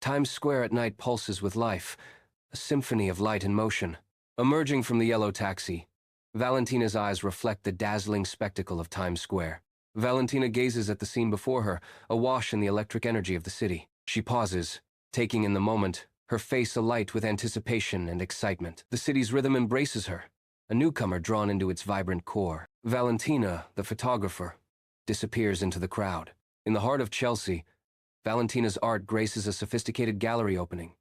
Times Square at night pulses with life, a symphony of light and motion. Emerging from the yellow taxi, Valentina's eyes reflect the dazzling spectacle of Times Square. Valentina gazes at the scene before her, awash in the electric energy of the city. She pauses, taking in the moment, her face alight with anticipation and excitement. The city's rhythm embraces her, a newcomer drawn into its vibrant core. Valentina, the photographer, disappears into the crowd. In the heart of Chelsea, Valentina's art graces a sophisticated gallery opening,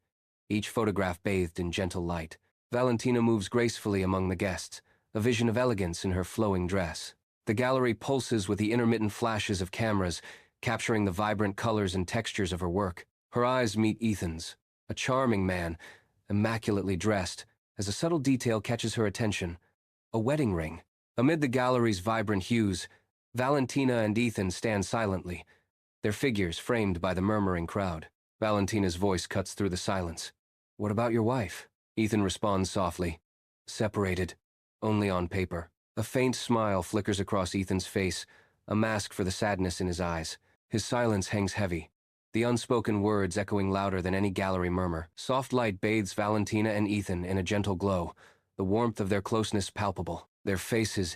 each photograph bathed in gentle light. Valentina moves gracefully among the guests, a vision of elegance in her flowing dress. The gallery pulses with the intermittent flashes of cameras, capturing the vibrant colors and textures of her work. Her eyes meet Ethan's, a charming man, immaculately dressed, as a subtle detail catches her attention: a wedding ring. Amid the gallery's vibrant hues, Valentina and Ethan stand silently, their figures framed by the murmuring crowd. Valentina's voice cuts through the silence. "What about your wife?" Ethan responds softly. "Separated, only on paper." A faint smile flickers across Ethan's face, a mask for the sadness in his eyes. His silence hangs heavy, the unspoken words echoing louder than any gallery murmur. Soft light bathes Valentina and Ethan in a gentle glow, the warmth of their closeness palpable. Their faces,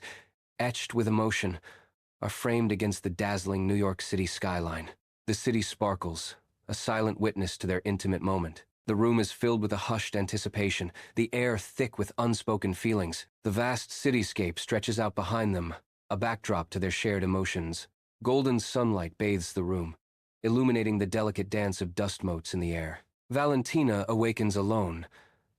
etched with emotion, are framed against the dazzling New York City skyline. The city sparkles, a silent witness to their intimate moment. The room is filled with a hushed anticipation, the air thick with unspoken feelings. The vast cityscape stretches out behind them, a backdrop to their shared emotions. Golden sunlight bathes the room, illuminating the delicate dance of dust motes in the air. Valentina awakens alone,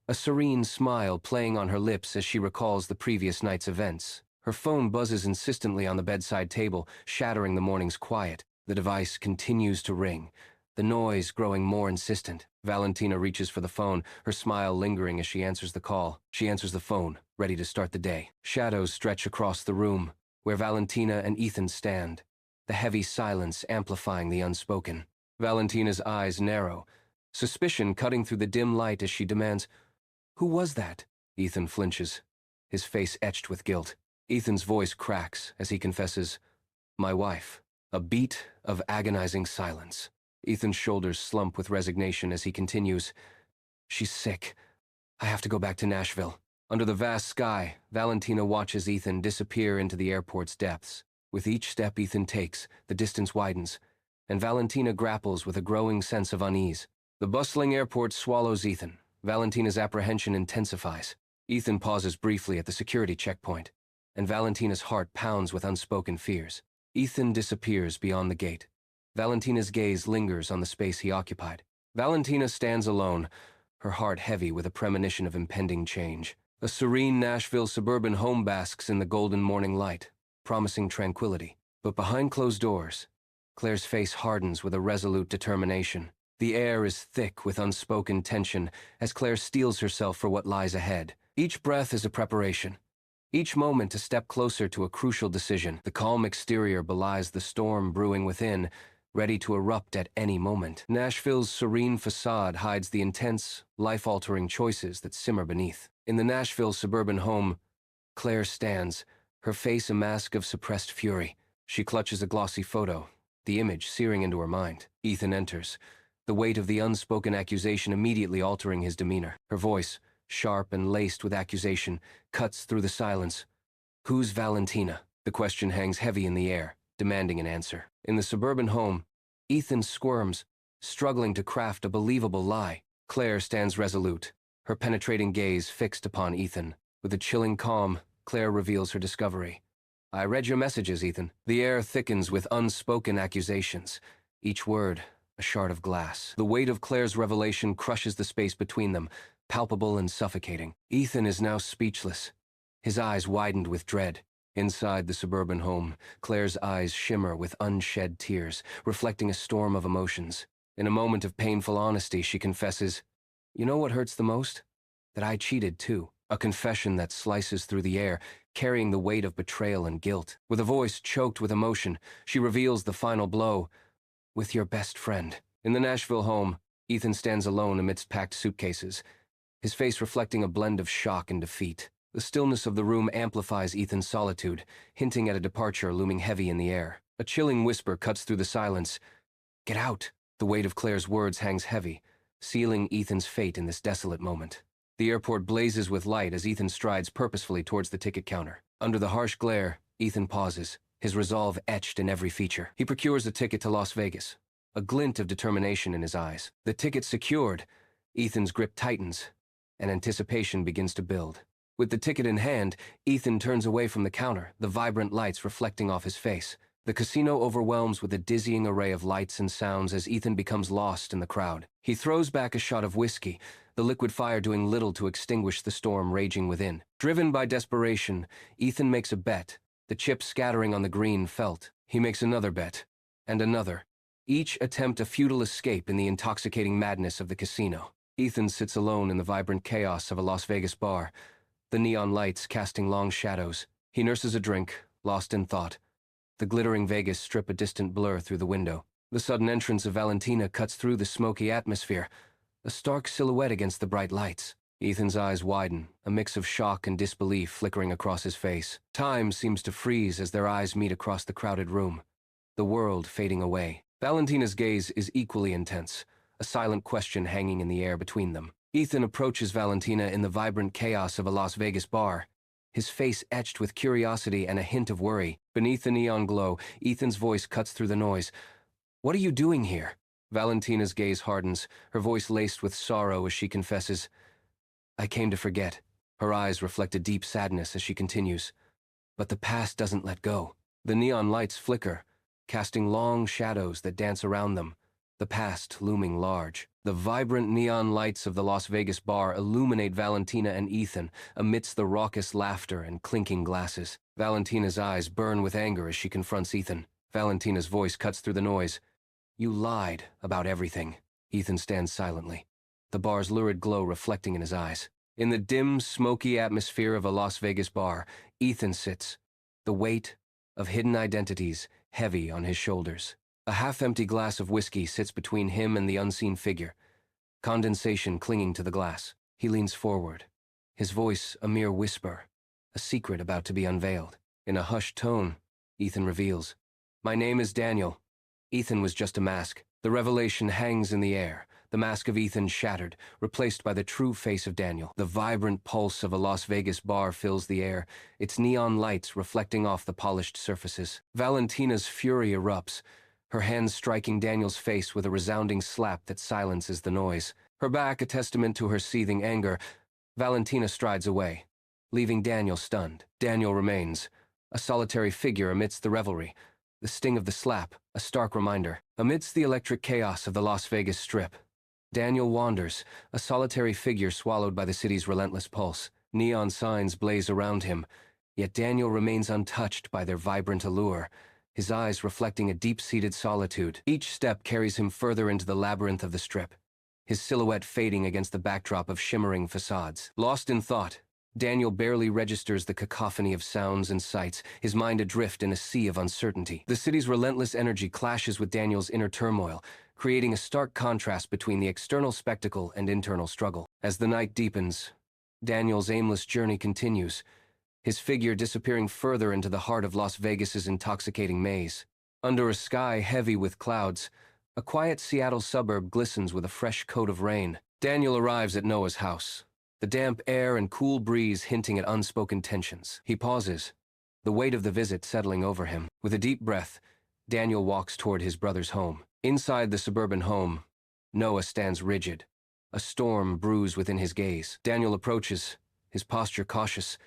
a serene smile playing on her lips as she recalls the previous night's events. Her phone buzzes insistently on the bedside table, shattering the morning's quiet. The device continues to ring, the noise growing more insistent. Valentina reaches for the phone, her smile lingering as she answers the call. She answers the phone, ready to start the day. Shadows stretch across the room, where Valentina and Ethan stand, the heavy silence amplifying the unspoken. Valentina's eyes narrow, suspicion cutting through the dim light as she demands, "Who was that?" Ethan flinches, his face etched with guilt. Ethan's voice cracks as he confesses, "My wife." A beat of agonizing silence. Ethan's shoulders slump with resignation as he continues, "She's sick. I have to go back to Nashville." Under the vast sky, Valentina watches Ethan disappear into the airport's depths. With each step Ethan takes, the distance widens, and Valentina grapples with a growing sense of unease. The bustling airport swallows Ethan. Valentina's apprehension intensifies. Ethan pauses briefly at the security checkpoint, and Valentina's heart pounds with unspoken fears. Ethan disappears beyond the gate. Valentina's gaze lingers on the space he occupied. Valentina stands alone, her heart heavy with a premonition of impending change. A serene Nashville suburban home basks in the golden morning light, promising tranquility. But behind closed doors, Claire's face hardens with a resolute determination. The air is thick with unspoken tension as Claire steels herself for what lies ahead. Each breath is a preparation, each moment a step closer to a crucial decision. The calm exterior belies the storm brewing within, ready to erupt at any moment. Nashville's serene facade hides the intense, life-altering choices that simmer beneath. In the Nashville suburban home, Claire stands, her face a mask of suppressed fury. She clutches a glossy photo, the image searing into her mind. Ethan enters, the weight of the unspoken accusation immediately altering his demeanor. Her voice, sharp and laced with accusation, cuts through the silence. "Who's Valentina?" The question hangs heavy in the air, demanding an answer. In the suburban home, Ethan squirms, struggling to craft a believable lie. Claire stands resolute, her penetrating gaze fixed upon Ethan. With a chilling calm, Claire reveals her discovery. "I read your messages, Ethan." The air thickens with unspoken accusations, each word a shard of glass. The weight of Claire's revelation crushes the space between them, palpable and suffocating. Ethan is now speechless, his eyes widened with dread. Inside the suburban home, Claire's eyes shimmer with unshed tears, reflecting a storm of emotions. In a moment of painful honesty, she confesses, "You know what hurts the most? That I cheated too." A confession that slices through the air, carrying the weight of betrayal and guilt. With a voice choked with emotion, she reveals the final blow. "With your best friend." In the Nashville home, Ethan stands alone amidst packed suitcases, his face reflecting a blend of shock and defeat. The stillness of the room amplifies Ethan's solitude, hinting at a departure looming heavy in the air. A chilling whisper cuts through the silence. "Get out!" The weight of Claire's words hangs heavy, sealing Ethan's fate in this desolate moment. The airport blazes with light as Ethan strides purposefully towards the ticket counter. Under the harsh glare, Ethan pauses, his resolve etched in every feature. He procures a ticket to Las Vegas, a glint of determination in his eyes. The ticket secured, Ethan's grip tightens, and anticipation begins to build. With the ticket in hand, Ethan turns away from the counter, the vibrant lights reflecting off his face. The casino overwhelms with a dizzying array of lights and sounds as Ethan becomes lost in the crowd. He throws back a shot of whiskey, the liquid fire doing little to extinguish the storm raging within. Driven by desperation, Ethan makes a bet, the chips scattering on the green felt. He makes another bet, and another, each attempt a futile escape in the intoxicating madness of the casino. Ethan sits alone in the vibrant chaos of a Las Vegas bar, the neon lights casting long shadows. He nurses a drink, lost in thought. The glittering Vegas strip a distant blur through the window. The sudden entrance of Valentina cuts through the smoky atmosphere, a stark silhouette against the bright lights. Ethan's eyes widen, a mix of shock and disbelief flickering across his face. Time seems to freeze as their eyes meet across the crowded room, the world fading away. Valentina's gaze is equally intense, a silent question hanging in the air between them. Ethan approaches Valentina in the vibrant chaos of a Las Vegas bar, his face etched with curiosity and a hint of worry. Beneath the neon glow, Ethan's voice cuts through the noise. "What are you doing here?" Valentina's gaze hardens, her voice laced with sorrow as she confesses, "I came to forget." Her eyes reflect a deep sadness as she continues, "But the past doesn't let go." The neon lights flicker, casting long shadows that dance around them, the past looming large. The vibrant neon lights of the Las Vegas bar illuminate Valentina and Ethan amidst the raucous laughter and clinking glasses. Valentina's eyes burn with anger as she confronts Ethan. Valentina's voice cuts through the noise. "You lied about everything." Ethan stands silently, the bar's lurid glow reflecting in his eyes. In the dim, smoky atmosphere of a Las Vegas bar, Ethan sits, the weight of hidden identities heavy on his shoulders. A half-empty glass of whiskey sits between him and the unseen figure, condensation clinging to the glass. He leans forward, his voice a mere whisper, a secret about to be unveiled. In a hushed tone, Ethan reveals, "My name is Daniel. Ethan was just a mask." The revelation hangs in the air, the mask of Ethan shattered, replaced by the true face of Daniel. The vibrant pulse of a Las Vegas bar fills the air, its neon lights reflecting off the polished surfaces. Valentina's fury erupts, her hands striking Daniel's face with a resounding slap that silences the noise. Her back a testament to her seething anger, Valentina strides away, leaving Daniel stunned. Daniel remains, a solitary figure amidst the revelry, the sting of the slap, a stark reminder. Amidst the electric chaos of the Las Vegas Strip, Daniel wanders, a solitary figure swallowed by the city's relentless pulse. Neon signs blaze around him, yet Daniel remains untouched by their vibrant allure, his eyes reflecting a deep-seated solitude. Each step carries him further into the labyrinth of the Strip, his silhouette fading against the backdrop of shimmering facades. Lost in thought, Daniel barely registers the cacophony of sounds and sights, his mind adrift in a sea of uncertainty. The city's relentless energy clashes with Daniel's inner turmoil, creating a stark contrast between the external spectacle and internal struggle. As the night deepens, Daniel's aimless journey continues, his figure disappearing further into the heart of Las Vegas's intoxicating maze. Under a sky heavy with clouds, a quiet Seattle suburb glistens with a fresh coat of rain. Daniel arrives at Noah's house, the damp air and cool breeze hinting at unspoken tensions. He pauses, the weight of the visit settling over him. With a deep breath, Daniel walks toward his brother's home. Inside the suburban home, Noah stands rigid, a storm brews within his gaze. Daniel approaches, his posture cautious,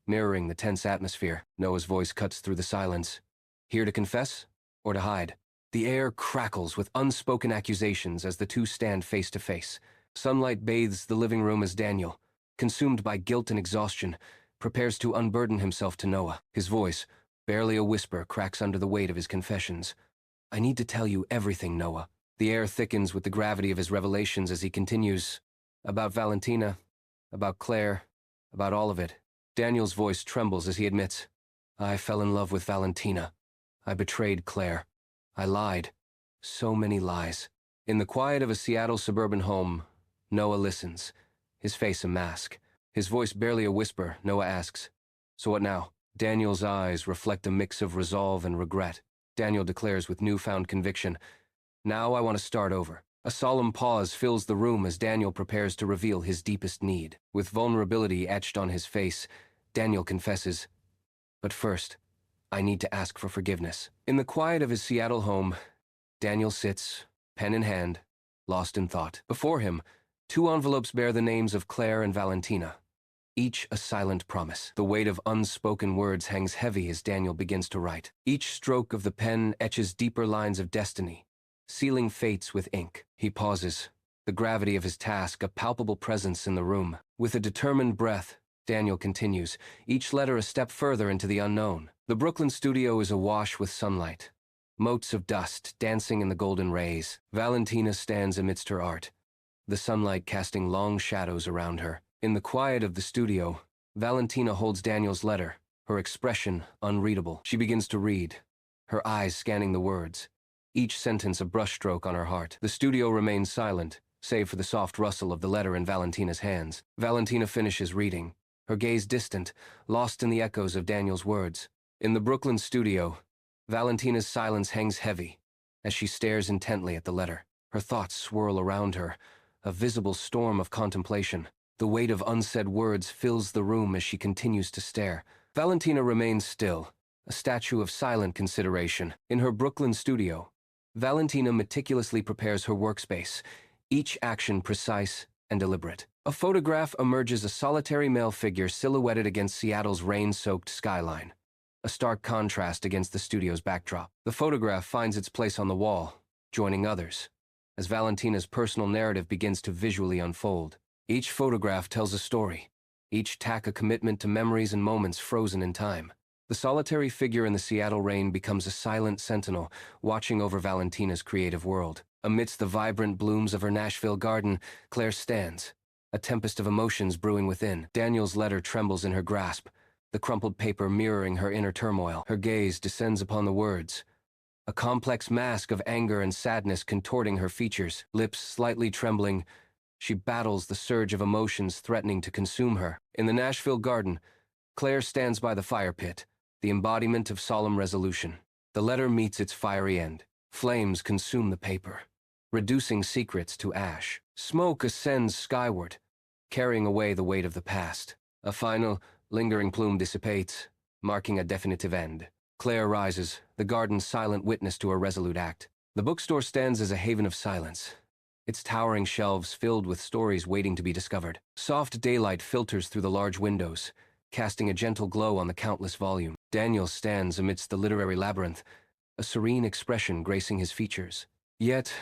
mirroring the tense atmosphere. Noah's voice cuts through the silence. "Here to confess, or to hide?" The air crackles with unspoken accusations as the two stand face to face. Sunlight bathes the living room as Daniel, consumed by guilt and exhaustion, prepares to unburden himself to Noah. His voice, barely a whisper, cracks under the weight of his confessions. "I need to tell you everything, Noah." The air thickens with the gravity of his revelations as he continues, "About Valentina, about Claire, about all of it." Daniel's voice trembles as he admits, "I fell in love with Valentina. I betrayed Claire. I lied. So many lies." In the quiet of a Seattle suburban home, Noah listens, his face a mask. His voice barely a whisper, Noah asks, "So what now?" Daniel's eyes reflect a mix of resolve and regret. Daniel declares with newfound conviction, "Now I want to start over. A solemn pause fills the room as Daniel prepares to reveal his deepest need. With vulnerability etched on his face, Daniel confesses, "But first, I need to ask for forgiveness." In the quiet of his Seattle home, Daniel sits, pen in hand, lost in thought. Before him, two envelopes bear the names of Claire and Valentina, each a silent promise. The weight of unspoken words hangs heavy as Daniel begins to write. Each stroke of the pen etches deeper lines of destiny, sealing fates with ink. He pauses, the gravity of his task a palpable presence in the room. With a determined breath, Daniel continues, each letter a step further into the unknown. The Brooklyn studio is awash with sunlight, motes of dust dancing in the golden rays. Valentina stands amidst her art, the sunlight casting long shadows around her. In the quiet of the studio, Valentina holds Daniel's letter, her expression unreadable. She begins to read, her eyes scanning the words, each sentence a brushstroke on her heart. The studio remains silent, save for the soft rustle of the letter in Valentina's hands. Valentina finishes reading, her gaze distant, lost in the echoes of Daniel's words. In the Brooklyn studio, Valentina's silence hangs heavy as she stares intently at the letter. Her thoughts swirl around her, a visible storm of contemplation. The weight of unsaid words fills the room as she continues to stare. Valentina remains still, a statue of silent consideration. In her Brooklyn studio, Valentina meticulously prepares her workspace, each action precise and deliberate. A photograph emerges, a solitary male figure silhouetted against Seattle's rain-soaked skyline, a stark contrast against the studio's backdrop. The photograph finds its place on the wall, joining others, as Valentina's personal narrative begins to visually unfold. Each photograph tells a story, each tack a commitment to memories and moments frozen in time. The solitary figure in the Seattle rain becomes a silent sentinel, watching over Valentina's creative world. Amidst the vibrant blooms of her Nashville garden, Claire stands, a tempest of emotions brewing within. Daniel's letter trembles in her grasp, the crumpled paper mirroring her inner turmoil. Her gaze descends upon the words, a complex mask of anger and sadness contorting her features. Lips slightly trembling, she battles the surge of emotions threatening to consume her. In the Nashville garden, Claire stands by the fire pit, the embodiment of solemn resolution. The letter meets its fiery end. Flames consume the paper, reducing secrets to ash. Smoke ascends skyward, carrying away the weight of the past. A final, lingering plume dissipates, marking a definitive end. Claire rises, the garden's silent witness to her resolute act. The bookstore stands as a haven of silence, its towering shelves filled with stories waiting to be discovered. Soft daylight filters through the large windows, casting a gentle glow on the countless volumes. Daniel stands amidst the literary labyrinth, a serene expression gracing his features. Yet,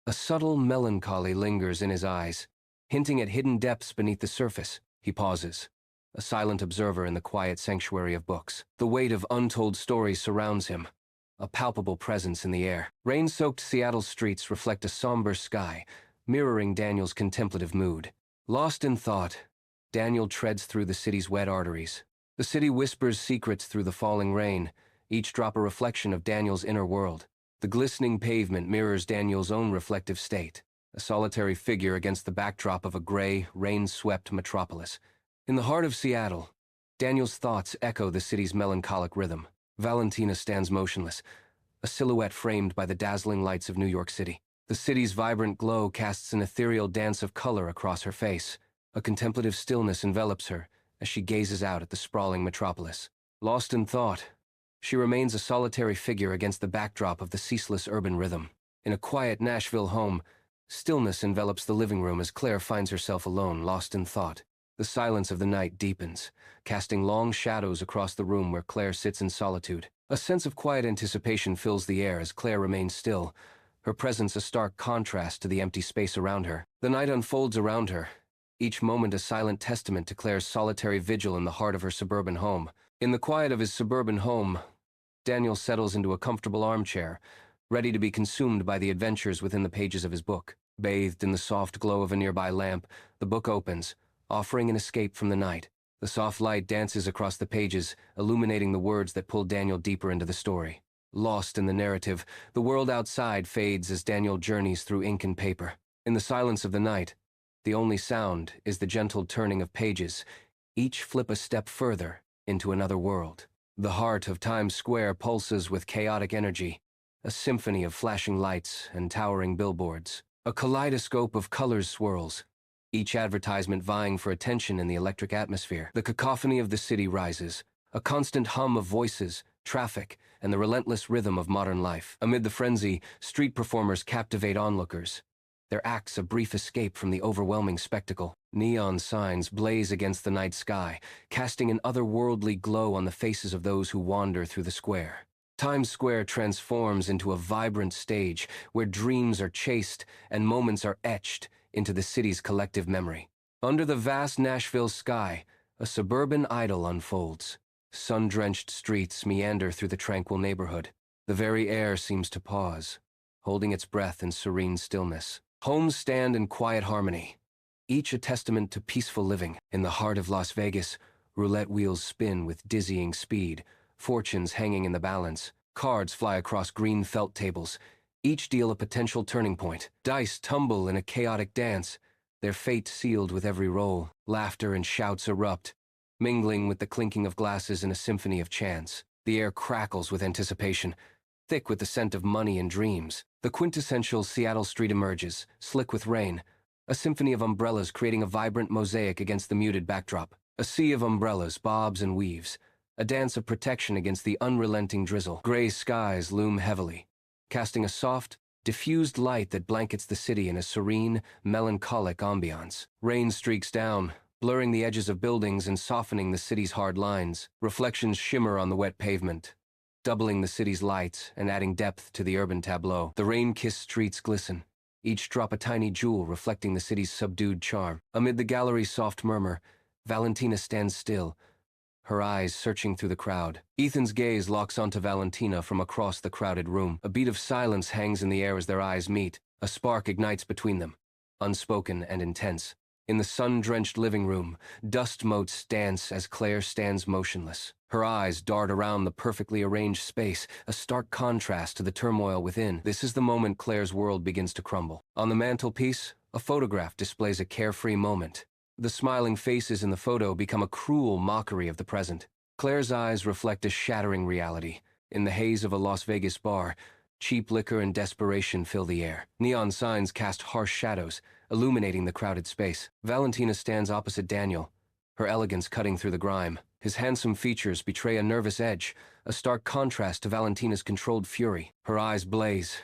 a subtle melancholy lingers in his eyes, hinting at hidden depths beneath the surface. He pauses, a silent observer in the quiet sanctuary of books. The weight of untold stories surrounds him, a palpable presence in the air. Rain-soaked Seattle streets reflect a somber sky, mirroring Daniel's contemplative mood. Lost in thought, Daniel treads through the city's wet arteries. The city whispers secrets through the falling rain, each drop a reflection of Daniel's inner world. The glistening pavement mirrors Daniel's own reflective state, a solitary figure against the backdrop of a gray, rain-swept metropolis. In the heart of Seattle, Daniel's thoughts echo the city's melancholic rhythm. Valentina stands motionless, a silhouette framed by the dazzling lights of New York City. The city's vibrant glow casts an ethereal dance of color across her face. A contemplative stillness envelops her as she gazes out at the sprawling metropolis. Lost in thought, she remains a solitary figure against the backdrop of the ceaseless urban rhythm. In a quiet Nashville home, stillness envelops the living room as Claire finds herself alone, lost in thought. The silence of the night deepens, casting long shadows across the room where Claire sits in solitude. A sense of quiet anticipation fills the air as Claire remains still, her presence a stark contrast to the empty space around her. The night unfolds around her, each moment a silent testament to Claire's solitary vigil in the heart of her suburban home. In the quiet of his suburban home, Daniel settles into a comfortable armchair, ready to be consumed by the adventures within the pages of his book. Bathed in the soft glow of a nearby lamp, the book opens, offering an escape from the night. The soft light dances across the pages, illuminating the words that pull Daniel deeper into the story. Lost in the narrative, the world outside fades as Daniel journeys through ink and paper. In the silence of the night, the only sound is the gentle turning of pages, each flip a step further into another world. The heart of Times Square pulses with chaotic energy, a symphony of flashing lights and towering billboards. A kaleidoscope of colors swirls, each advertisement vying for attention in the electric atmosphere. The cacophony of the city rises, a constant hum of voices, traffic, and the relentless rhythm of modern life. Amid the frenzy, street performers captivate onlookers, their acts a brief escape from the overwhelming spectacle. Neon signs blaze against the night sky, casting an otherworldly glow on the faces of those who wander through the square. Times Square transforms into a vibrant stage where dreams are chased and moments are etched into the city's collective memory. Under the vast Nashville sky, a suburban idyll unfolds. Sun-drenched streets meander through the tranquil neighborhood. The very air seems to pause, holding its breath in serene stillness. Homes stand in quiet harmony, each a testament to peaceful living. In the heart of Las Vegas, roulette wheels spin with dizzying speed, fortunes hanging in the balance. Cards fly across green felt tables, each deal a potential turning point. Dice tumble in a chaotic dance, their fate sealed with every roll. Laughter and shouts erupt, mingling with the clinking of glasses in a symphony of chants. The air crackles with anticipation, thick with the scent of money and dreams. The quintessential Seattle street emerges, slick with rain, a symphony of umbrellas creating a vibrant mosaic against the muted backdrop. A sea of umbrellas bobs and weaves, a dance of protection against the unrelenting drizzle. Gray skies loom heavily, casting a soft, diffused light that blankets the city in a serene, melancholic ambiance. Rain streaks down, blurring the edges of buildings and softening the city's hard lines. Reflections shimmer on the wet pavement, doubling the city's lights and adding depth to the urban tableau. The rain-kissed streets glisten, each drop a tiny jewel reflecting the city's subdued charm. Amid the gallery's soft murmur, Valentina stands still, her eyes searching through the crowd. Ethan's gaze locks onto Valentina from across the crowded room. A beat of silence hangs in the air as their eyes meet. A spark ignites between them, unspoken and intense. In the sun-drenched living room, dust motes dance as Claire stands motionless. Her eyes dart around the perfectly arranged space, a stark contrast to the turmoil within. This is the moment Claire's world begins to crumble. On the mantelpiece, a photograph displays a carefree moment. The smiling faces in the photo become a cruel mockery of the present. Claire's eyes reflect a shattering reality. In the haze of a Las Vegas bar, cheap liquor and desperation fill the air. Neon signs cast harsh shadows, illuminating the crowded space. Valentina stands opposite Daniel, her elegance cutting through the grime. His handsome features betray a nervous edge, a stark contrast to Valentina's controlled fury. Her eyes blaze,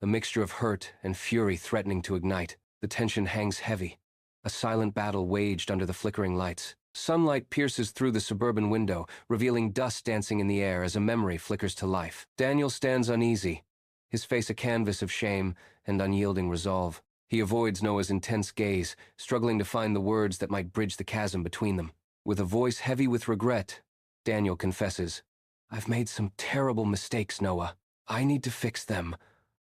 a mixture of hurt and fury threatening to ignite. The tension hangs heavy, a silent battle waged under the flickering lights. Sunlight pierces through the suburban window, revealing dust dancing in the air as a memory flickers to life. Daniel stands uneasy, his face a canvas of shame and unyielding resolve. He avoids Noah's intense gaze, struggling to find the words that might bridge the chasm between them. With a voice heavy with regret, Daniel confesses, "I've made some terrible mistakes, Noah. I need to fix them.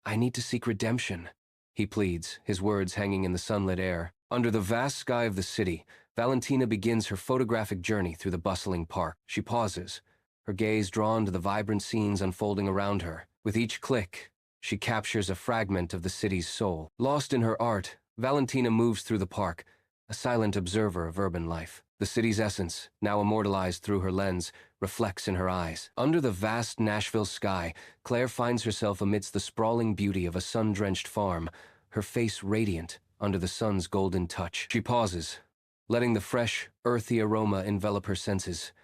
I need to seek redemption," he pleads, his words hanging in the sunlit air. Under the vast sky of the city, Valentina begins her photographic journey through the bustling park. She pauses, her gaze drawn to the vibrant scenes unfolding around her. With each click, she captures a fragment of the city's soul. Lost in her art, Valentina moves through the park, a silent observer of urban life. The city's essence, now immortalized through her lens, reflects in her eyes. Under the vast Nashville sky, Claire finds herself amidst the sprawling beauty of a sun-drenched farm, her face radiant under the sun's golden touch. She pauses, letting the fresh, earthy aroma envelop her senses,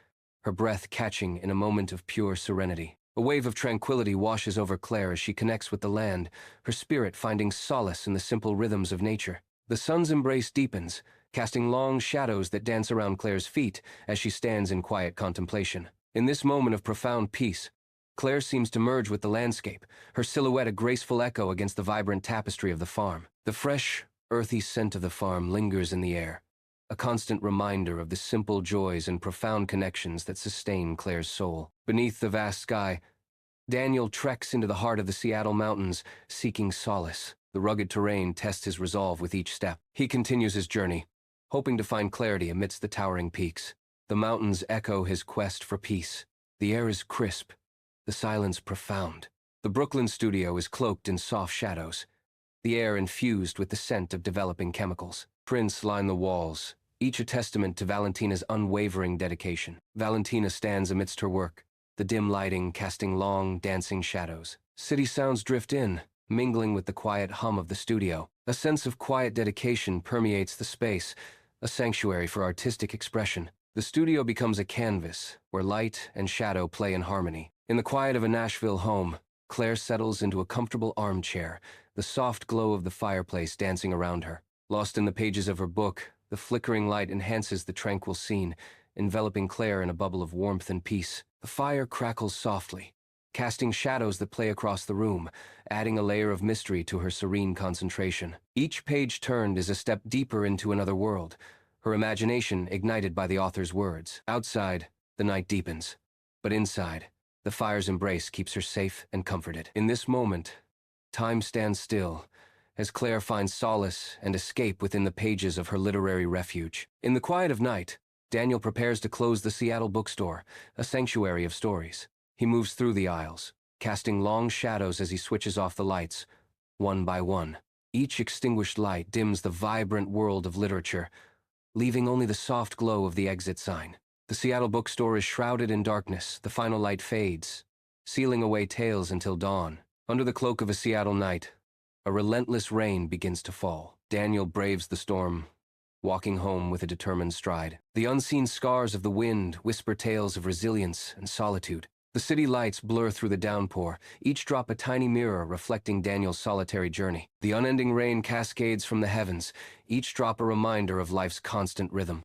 her breath catching in a moment of pure serenity. A wave of tranquility washes over Claire as she connects with the land, her spirit finding solace in the simple rhythms of nature. The sun's embrace deepens, casting long shadows that dance around Claire's feet as she stands in quiet contemplation. In this moment of profound peace, Claire seems to merge with the landscape, her silhouette a graceful echo against the vibrant tapestry of the farm. The fresh, earthy scent of the farm lingers in the air, a constant reminder of the simple joys and profound connections that sustain Claire's soul. Beneath the vast sky, Daniel treks into the heart of the Seattle mountains, seeking solace. The rugged terrain tests his resolve with each step. He continues his journey, hoping to find clarity amidst the towering peaks. The mountains echo his quest for peace. The air is crisp, the silence profound. The Brooklyn studio is cloaked in soft shadows, the air infused with the scent of developing chemicals. Prints line the walls, each a testament to Valentina's unwavering dedication. Valentina stands amidst her work, the dim lighting casting long, dancing shadows. City sounds drift in, mingling with the quiet hum of the studio. A sense of quiet dedication permeates the space, a sanctuary for artistic expression. The studio becomes a canvas where light and shadow play in harmony. In the quiet of a Nashville home, Claire settles into a comfortable armchair, the soft glow of the fireplace dancing around her. Lost in the pages of her book, the flickering light enhances the tranquil scene, enveloping Claire in a bubble of warmth and peace. The fire crackles softly, casting shadows that play across the room, adding a layer of mystery to her serene concentration. Each page turned is a step deeper into another world, her imagination ignited by the author's words. Outside, the night deepens, but inside, the fire's embrace keeps her safe and comforted. In this moment, time stands still, as Claire finds solace and escape within the pages of her literary refuge. In the quiet of night, Daniel prepares to close the Seattle bookstore, a sanctuary of stories. He moves through the aisles, casting long shadows as he switches off the lights, one by one. Each extinguished light dims the vibrant world of literature, leaving only the soft glow of the exit sign. The Seattle bookstore is shrouded in darkness, the final light fades, sealing away tales until dawn. Under the cloak of a Seattle night, a relentless rain begins to fall. Daniel braves the storm, walking home with a determined stride. The unseen scars of the wind whisper tales of resilience and solitude. The city lights blur through the downpour, each drop a tiny mirror reflecting Daniel's solitary journey. The unending rain cascades from the heavens, each drop a reminder of life's constant rhythm.